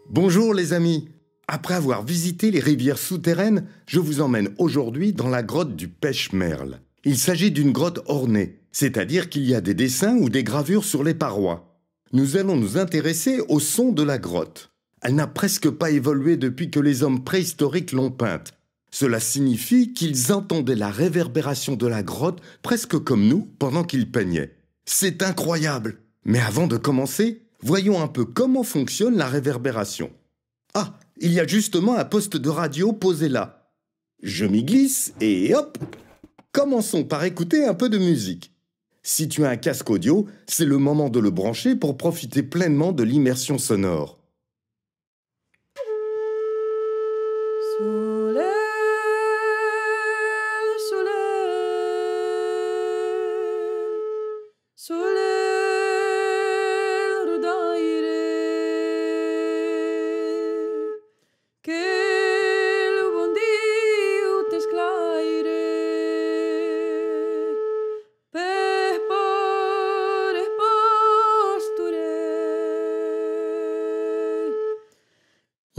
Bonjour les amis. Après avoir visité les rivières souterraines, je vous emmène aujourd'hui dans la grotte du Pêche-Merle. Il s'agit d'une grotte ornée, c'est-à-dire qu'il y a des dessins ou des gravures sur les parois. Nous allons nous intéresser au son de la grotte. Elle n'a presque pas évolué depuis que les hommes préhistoriques l'ont peinte. Cela signifie qu'ils entendaient la réverbération de la grotte presque comme nous pendant qu'ils peignaient. C'est incroyable! Mais avant de commencer, voyons un peu comment fonctionne la réverbération. Ah, il y a justement un poste de radio posé là. Je m'y glisse et hop! Commençons par écouter un peu de musique. Si tu as un casque audio, c'est le moment de le brancher pour profiter pleinement de l'immersion sonore.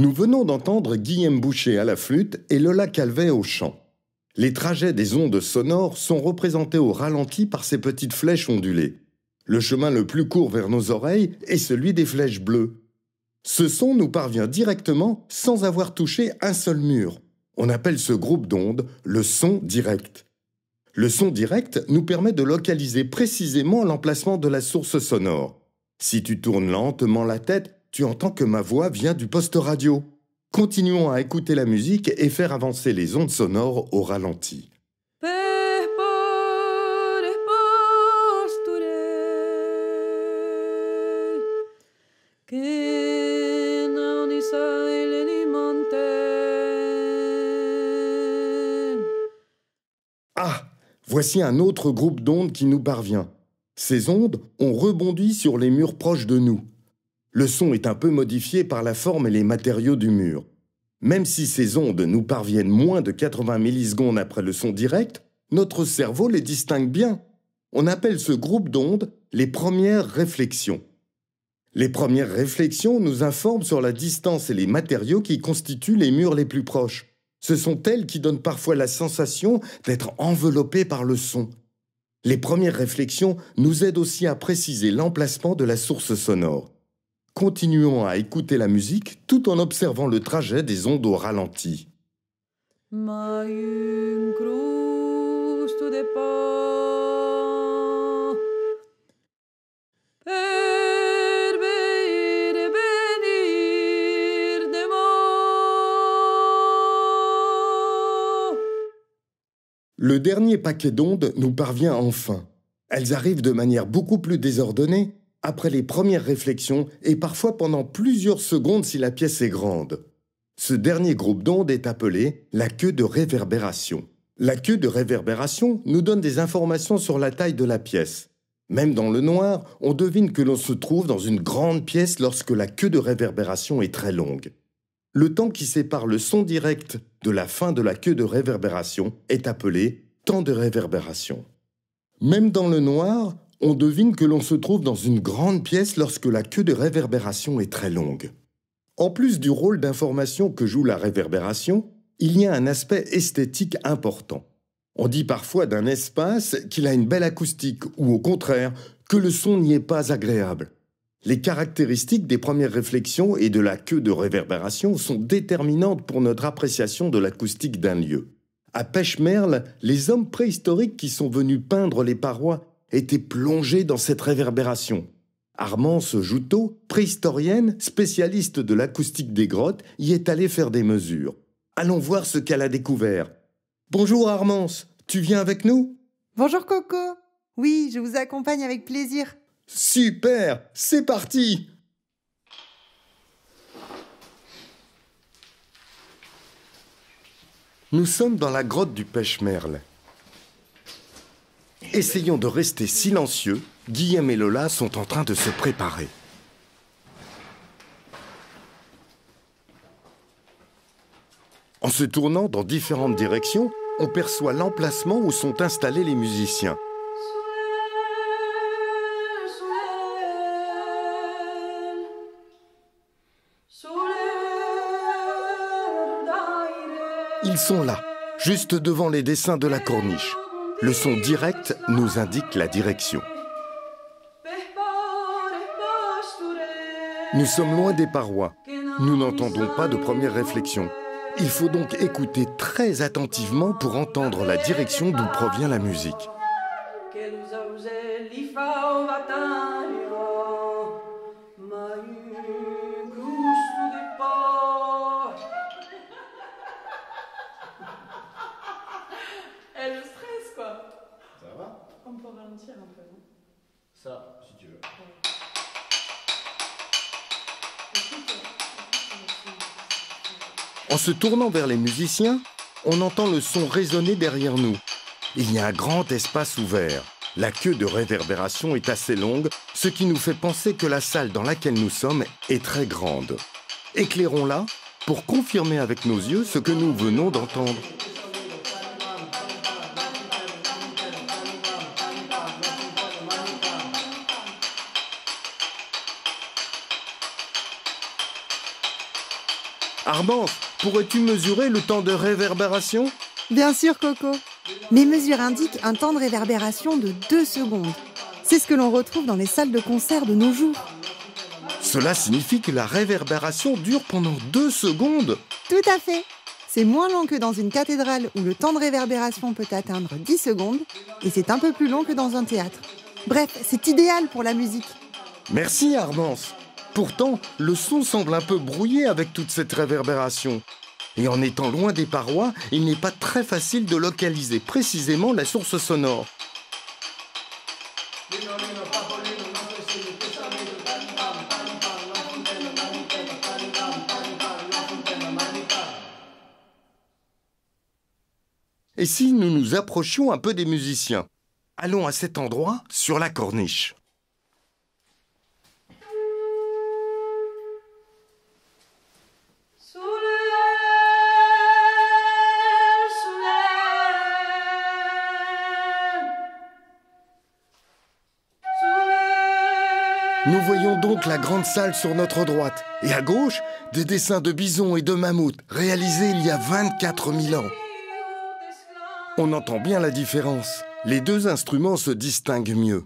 Nous venons d'entendre Guillaume Boucher à la flûte et Lola Calvet au chant. Les trajets des ondes sonores sont représentés au ralenti par ces petites flèches ondulées. Le chemin le plus court vers nos oreilles est celui des flèches bleues. Ce son nous parvient directement sans avoir touché un seul mur. On appelle ce groupe d'ondes le son direct. Le son direct nous permet de localiser précisément l'emplacement de la source sonore. Si tu tournes lentement la tête, tu entends que ma voix vient du poste radio. Continuons à écouter la musique et faire avancer les ondes sonores au ralenti. Ah, voici un autre groupe d'ondes qui nous parvient. Ces ondes ont rebondi sur les murs proches de nous. Le son est un peu modifié par la forme et les matériaux du mur. Même si ces ondes nous parviennent moins de 80 millisecondes après le son direct, notre cerveau les distingue bien. On appelle ce groupe d'ondes les premières réflexions. Les premières réflexions nous informent sur la distance et les matériaux qui constituent les murs les plus proches. Ce sont elles qui donnent parfois la sensation d'être enveloppées par le son. Les premières réflexions nous aident aussi à préciser l'emplacement de la source sonore. Continuons à écouter la musique tout en observant le trajet des ondes au ralenti. Le dernier paquet d'ondes nous parvient enfin. Elles arrivent de manière beaucoup plus désordonnée après les premières réflexions et parfois pendant plusieurs secondes si la pièce est grande. Ce dernier groupe d'ondes est appelé la queue de réverbération. La queue de réverbération nous donne des informations sur la taille de la pièce. Même dans le noir, on devine que l'on se trouve dans une grande pièce lorsque la queue de réverbération est très longue. Le temps qui sépare le son direct de la fin de la queue de réverbération est appelé temps de réverbération. Même dans le noir, on devine que l'on se trouve dans une grande pièce lorsque la queue de réverbération est très longue. En plus du rôle d'information que joue la réverbération, il y a un aspect esthétique important. On dit parfois d'un espace qu'il a une belle acoustique ou au contraire que le son n'y est pas agréable. Les caractéristiques des premières réflexions et de la queue de réverbération sont déterminantes pour notre appréciation de l'acoustique d'un lieu. À Pêche-Merle, les hommes préhistoriques qui sont venus peindre les parois étaient plongés dans cette réverbération. Armance Joutot, préhistorienne, spécialiste de l'acoustique des grottes, y est allée faire des mesures. Allons voir ce qu'elle a découvert. Bonjour Armance, tu viens avec nous ? Bonjour Coco. Oui, je vous accompagne avec plaisir. Super, c'est parti ! Nous sommes dans la grotte du Pêche-Merle. Essayons de rester silencieux. Guillaume et Lola sont en train de se préparer. En se tournant dans différentes directions, on perçoit l'emplacement où sont installés les musiciens. Sole Ils sont là, juste devant les dessins de la corniche. Le son direct nous indique la direction. Nous sommes loin des parois. Nous n'entendons pas de première réflexion. Il faut donc écouter très attentivement pour entendre la direction d'où provient la musique. Et le stress, quoi. Ça va? On peut ralentir un peu, non? Ça, si tu veux. En se tournant vers les musiciens, on entend le son résonner derrière nous. Il y a un grand espace ouvert. La queue de réverbération est assez longue, ce qui nous fait penser que la salle dans laquelle nous sommes est très grande. Éclairons-la pour confirmer avec nos yeux ce que nous venons d'entendre. Armance, pourrais-tu mesurer le temps de réverbération? Bien sûr, Coco. Mes mesures indiquent un temps de réverbération de 2 secondes. C'est ce que l'on retrouve dans les salles de concert de nos jours. Cela signifie que la réverbération dure pendant 2 secondes. Tout à fait. C'est moins long que dans une cathédrale où le temps de réverbération peut atteindre 10 secondes et c'est un peu plus long que dans un théâtre. Bref, c'est idéal pour la musique. Merci Armance. Pourtant, le son semble un peu brouillé avec toute cette réverbération. Et en étant loin des parois, il n'est pas très facile de localiser précisément la source sonore. Et si nous nous approchions un peu des musiciens? Allons à cet endroit, sur la corniche. Nous voyons donc la grande salle sur notre droite. Et à gauche, des dessins de bisons et de mammouths réalisés il y a 24 000 ans. On entend bien la différence. Les deux instruments se distinguent mieux.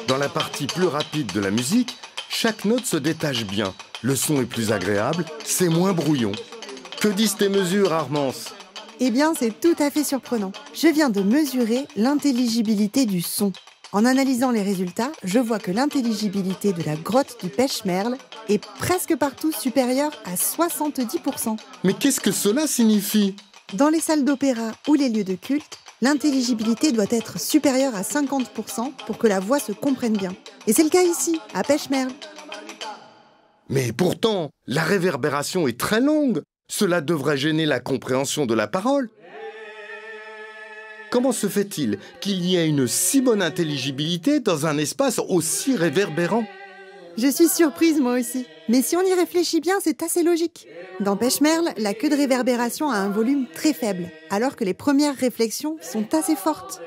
Dans la partie plus rapide de la musique, chaque note se détache bien. Le son est plus agréable, c'est moins brouillon. Que disent tes mesures, Armance? Eh bien, c'est tout à fait surprenant. Je viens de mesurer l'intelligibilité du son. En analysant les résultats, je vois que l'intelligibilité de la grotte du Pechmerle est presque partout supérieure à 70%. Mais qu'est-ce que cela signifie? Dans les salles d'opéra ou les lieux de culte, l'intelligibilité doit être supérieure à 50% pour que la voix se comprenne bien. Et c'est le cas ici, à Pechmerle. Mais pourtant, la réverbération est très longue. Cela devrait gêner la compréhension de la parole. Comment se fait-il qu'il y ait une si bonne intelligibilité dans un espace aussi réverbérant? Je suis surprise moi aussi. Mais si on y réfléchit bien, c'est assez logique. Dans Pechmerle, la queue de réverbération a un volume très faible, alors que les premières réflexions sont assez fortes.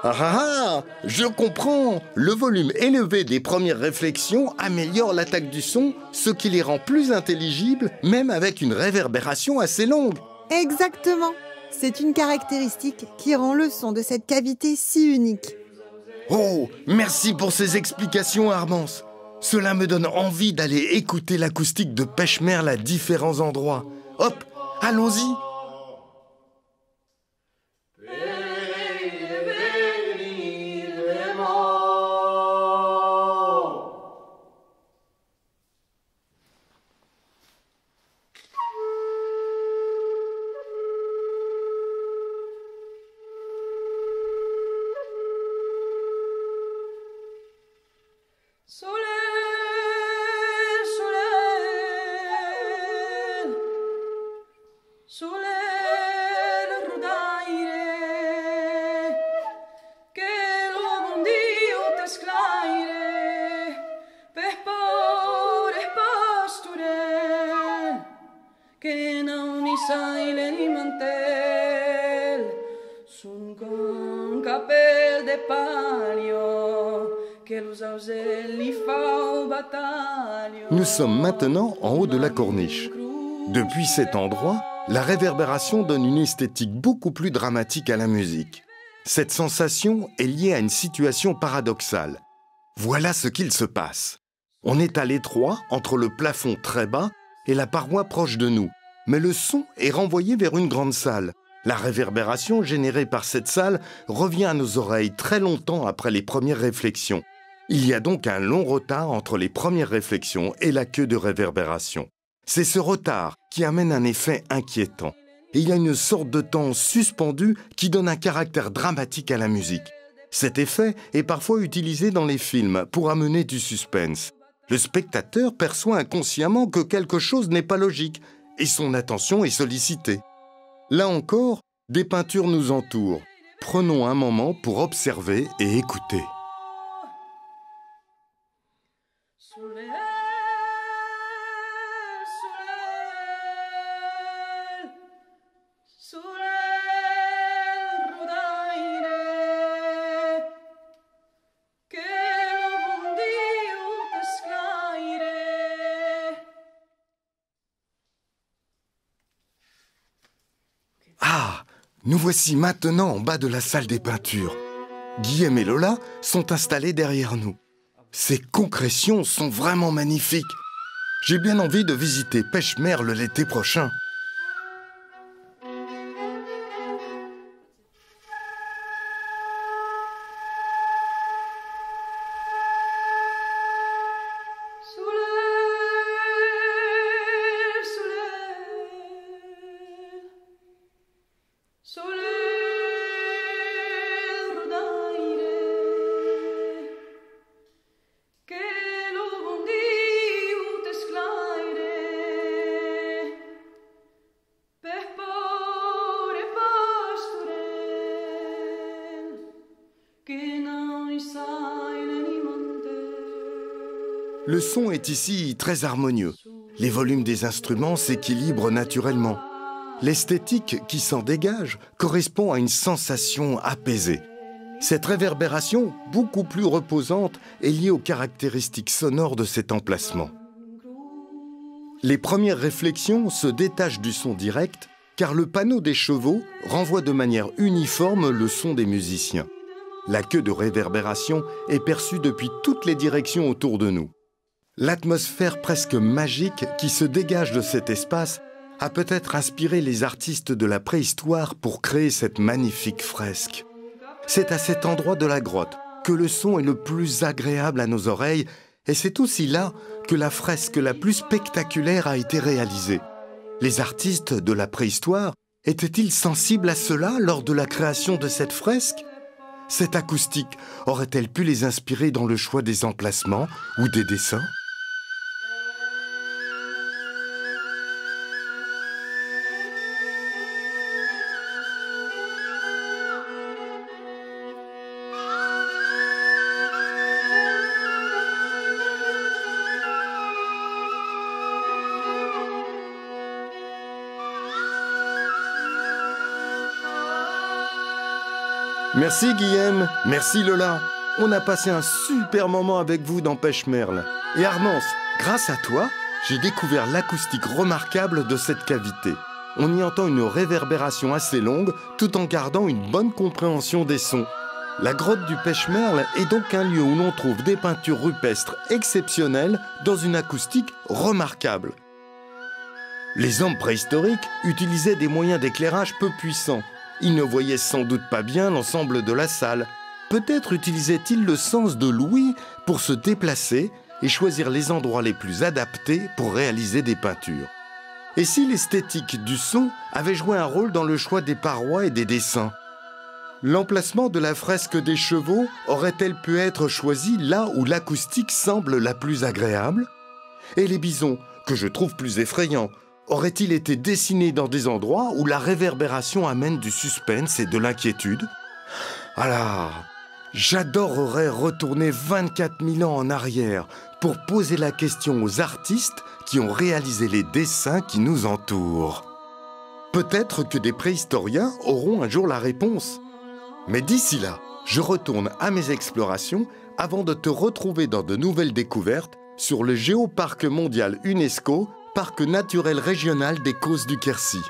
Ah ah ah! Je comprends! Le volume élevé des premières réflexions améliore l'attaque du son, ce qui les rend plus intelligibles, même avec une réverbération assez longue. Exactement! C'est une caractéristique qui rend le son de cette cavité si unique. Oh, merci pour ces explications, Armance. Cela me donne envie d'aller écouter l'acoustique de Pechmerle à différents endroits. Hop, allons-y! Soleil, de palio, que los auselli fa o battaglio. Nous sommes maintenant en haut de la corniche. Depuis cet endroit, la réverbération donne une esthétique beaucoup plus dramatique à la musique. Cette sensation est liée à une situation paradoxale. Voilà ce qu'il se passe. On est à l'étroit entre le plafond très bas et la paroi proche de nous, mais le son est renvoyé vers une grande salle. La réverbération générée par cette salle revient à nos oreilles très longtemps après les premières réflexions. Il y a donc un long retard entre les premières réflexions et la queue de réverbération. C'est ce retard qui amène un effet inquiétant. Et il y a une sorte de temps suspendu qui donne un caractère dramatique à la musique. Cet effet est parfois utilisé dans les films pour amener du suspense. Le spectateur perçoit inconsciemment que quelque chose n'est pas logique et son attention est sollicitée. Là encore, des peintures nous entourent. Prenons un moment pour observer et écouter. Ah, nous voici maintenant en bas de la salle des peintures. Guillaume et Lola sont installés derrière nous. Ces concrétions sont vraiment magnifiques. J'ai bien envie de visiter Pêche-Merle l'été prochain. Le son est ici très harmonieux. Les volumes des instruments s'équilibrent naturellement. L'esthétique qui s'en dégage correspond à une sensation apaisée. Cette réverbération, beaucoup plus reposante, est liée aux caractéristiques sonores de cet emplacement. Les premières réflexions se détachent du son direct, car le panneau des chevaux renvoie de manière uniforme le son des musiciens. La queue de réverbération est perçue depuis toutes les directions autour de nous. L'atmosphère presque magique qui se dégage de cet espace a peut-être inspiré les artistes de la préhistoire pour créer cette magnifique fresque. C'est à cet endroit de la grotte que le son est le plus agréable à nos oreilles et c'est aussi là que la fresque la plus spectaculaire a été réalisée. Les artistes de la préhistoire étaient-ils sensibles à cela lors de la création de cette fresque ? Cette acoustique aurait-elle pu les inspirer dans le choix des emplacements ou des dessins ? Merci Guillaume, merci Lola. On a passé un super moment avec vous dans Pêche-Merle. Et Armance, grâce à toi, j'ai découvert l'acoustique remarquable de cette cavité. On y entend une réverbération assez longue tout en gardant une bonne compréhension des sons. La grotte du Pêche-Merle est donc un lieu où l'on trouve des peintures rupestres exceptionnelles dans une acoustique remarquable. Les hommes préhistoriques utilisaient des moyens d'éclairage peu puissants. Ils ne voyaient sans doute pas bien l'ensemble de la salle. Peut-être utilisaient-ils le sens de l'ouïe pour se déplacer et choisir les endroits les plus adaptés pour réaliser des peintures. Et si l'esthétique du son avait joué un rôle dans le choix des parois et des dessins ? L'emplacement de la fresque des chevaux aurait-elle pu être choisi là où l'acoustique semble la plus agréable ? Et les bisons, que je trouve plus effrayants, aurait-il été dessiné dans des endroits où la réverbération amène du suspense et de l'inquiétude ? Alors, j'adorerais retourner 24 000 ans en arrière pour poser la question aux artistes qui ont réalisé les dessins qui nous entourent. Peut-être que des préhistoriens auront un jour la réponse. Mais d'ici là, je retourne à mes explorations avant de te retrouver dans de nouvelles découvertes sur le Géoparc mondial UNESCO, parc naturel régional des Causses du Quercy.